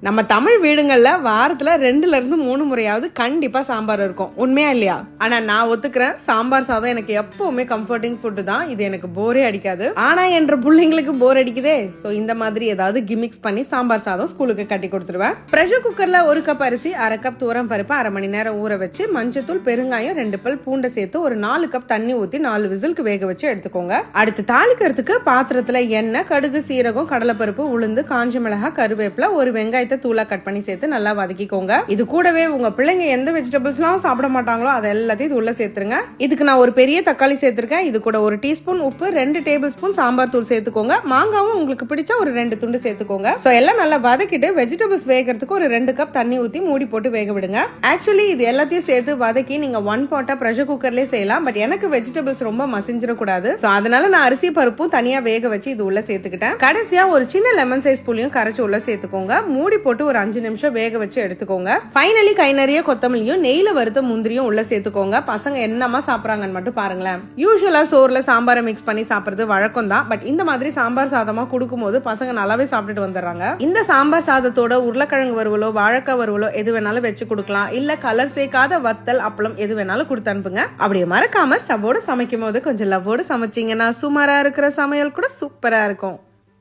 நம்ம தமிழ் வீடுங்கள்ல வாரத்துல 2ல இருந்து 3 முறையாவது கண்டிப்பா சாம்பார் இருக்கும். உண்மையா இல்லையா? ஆனா நான் ஒத்துக்கிறேன், சாம்பார் சாதம் எனக்கு எப்பவுமே கம்ஃபர்டிங் ஃபுட் தான். இது எனக்கு போரே அடிக்காது. ஆனா என்ற பிள்ளைங்களுக்கு போர் அடிக்குதே. சோ இந்த மாதிரி ஏதாவது கிமிக்ஸ் பண்ணி சாம்பார் சாதம் ஸ்கூலுக்கு கட்டி கொடுத்துருவேன். பிரஷர் குக்கர்ல 1 கப் அரிசி, 1/2 கப் துவரம் பருப்பு 1/2 மணி நேரம் ஊற வச்சு மஞ்சத்தூள், பெருங்காயம், 2 பல் பூண்டை சேர்த்து ஒரு 4 கப் தண்ணி ஊத்தி 4 விசிலுக்கு வேக வச்சு எடுத்துக்கோங்க. அடுத்து தாளிக்கிறதுக்கு பாத்திரத்துல எண்ணெய், கடுகு, சீரகம், கடலைப்பருப்பு, உளுந்து, காஞ்ச மிளகாய், கருவேப்பிலை, ஒரு வெங்காயத்தை தூளா கட் பண்ணி சேர்த்து நல்லா வதக்கிக்கோங்க. இது கூடவே உங்க பிள்ளைங்க எந்த வெஜிடபிள்ஸ்லாம் சாப்பிட மாட்டாங்களோ அதை எல்லாத்தையும் இது உள்ள சேர்த்துருங்க. இதுக்கு நான் ஒரு பெரிய தக்காளி சேர்த்திருக்கேன். இது கூட 1 டீஸ்பூன் உப்பு, 2 டேபிள் ஸ்பூன் சாம்பார் தூள் சேர்த்துக்கோங்க. மாங்காவும் உங்களுக்கு பிடிச்சா ஒரு 2 துண்டு சேர்த்துக்கோங்க. சோ எல்லாம் நல்லா வதக்கிட்டு வெஜிடபிள்ஸ் வேகிறதுக்கு ஒரு 2 கப் தண்ணி ஊத்தி மூடி போட்டு வேக விடுங்க. ஆக்சுவலி இது எல்லாத்தையும் சேர்த்து வதக்கி நீங்க 1 பாட்டா பிரஷர் குக்கர்லயே செய்யலாம். பட் எனக்கு வெஜிடபிள்ஸ் ரொம்ப மசிஞ்சிடக்கூடாது. சோ அதனால நான் அரிசி பருப்பும் தனியா வேக வச்சு இது உள்ள சேர்த்துக்கிட்டேன். கடைசியா ஒரு சின்ன லெமன் சைஸ் புளியும் கரைச்சு உள்ள சேர்த்துக்கோங்க. மூடி போட்டு ஒரு 5 நிமிஷம் வேக வச்சு எடுத்துக்கோங்க. ஃபைனலி கை நிறைய கொத்தமல்லியும் நெய்ல வறுத்த முந்திரியும் உள்ள சேர்த்துக்கோங்க. பசங்க என்னமா சாப்பிடுறாங்கன்னு மட்டும் பாருங்களேன். யூசுவலா சோறுல சாம்பாரை மிக்ஸ் பண்ணி சாப்பிடுறது வழக்கம் தான். பட் இந்த மாதிரி சாம்பார் சாதமா கொடுக்கும் போது பசங்க நல்லாவே சாப்பிட்டுட்டு வந்துடுறாங்க. இந்த சாம்பார் சாதத்தோட உருளைக்கிழங்கு வறுவலோ, வாழைக்காய் வறுவலோ எது வேணாலும் வச்சு கொடுக்கலாம். இல்ல கலர் சேர்க்காத வத்தல், அப்பளம் எது வேணாலும் கொடுத்து அனுப்புங்க. அப்படியே மறக்காம ஸ்டவோட சமைக்கும் போது கொஞ்சம் லவ்வோடு சமைச்சீங்கன்னா சுமாரா இருக்கிற சமையல் கூட சூப்பரா இருக்கும்.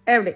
எப்படி?